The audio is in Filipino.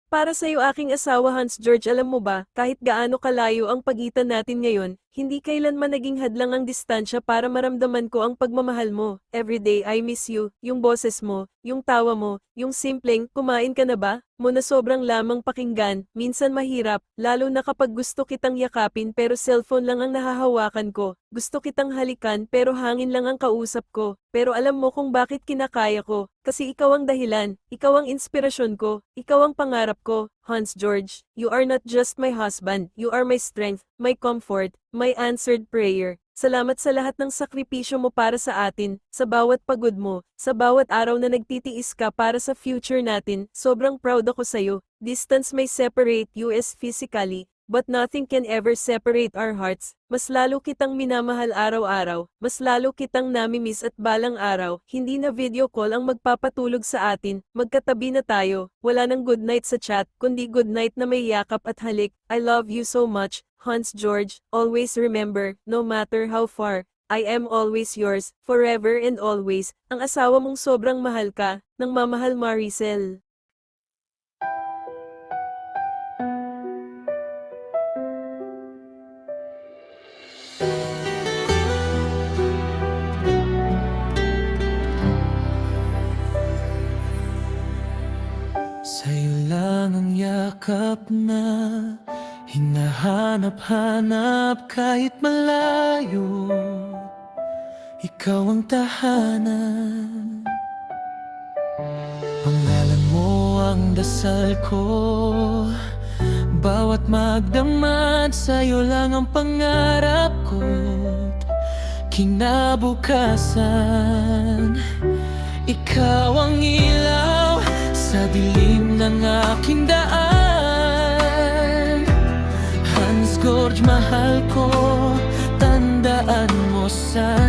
Para sa'yo aking asawa Hans George, alam mo ba, kahit gaano kalayo ang pagitan natin ngayon, hindi kailanman naging hadlang ang distansya para maramdaman ko ang pagmamahal mo. Everyday I miss you, yung boses mo, yung tawa mo, yung simpleng, kumain ka na ba? Mo na sobrang lamang pakinggan, minsan mahirap, lalo na kapag gusto kitang yakapin pero cellphone lang ang nahahawakan ko. Gusto kitang halikan pero hangin lang ang kausap ko. Pero alam mo kung bakit kinakaya ko, kasi ikaw ang dahilan, ikaw ang inspirasyon ko, ikaw ang pangarap ko. Hans George, you are not just my husband, you are my strength, my comfort, my answered prayer. Salamat sa lahat ng sakripisyo mo para sa atin, sa bawat pagod mo, sa bawat araw na nagtitiis ka para sa future natin. Sobrang proud ako sa'yo. Distance may separate us physically, but nothing can ever separate our hearts. Mas lalo kitang minamahal araw-araw, mas lalo kitang namimiss at balang araw, hindi na video call ang magpapatulog sa atin, magkatabi na tayo, wala nang good night sa chat, kundi good night na may yakap at halik. I love you so much, Hans George. Always remember, no matter how far, I am always yours, forever and always. Ang asawa mong sobrang mahal ka, ng mamahal Maricel. Sa'yo lang ang yakap na hinahanap-hanap kahit malayo. Ikaw ang tahanan, pangalan mo ang dasal ko. Bawat magdamag sa'yo lang ang pangarap ko't kinabukasan. Ikaw ang ilaw sa dilim ng aking daan. Hans George, mahal ko, tandaan mo sana.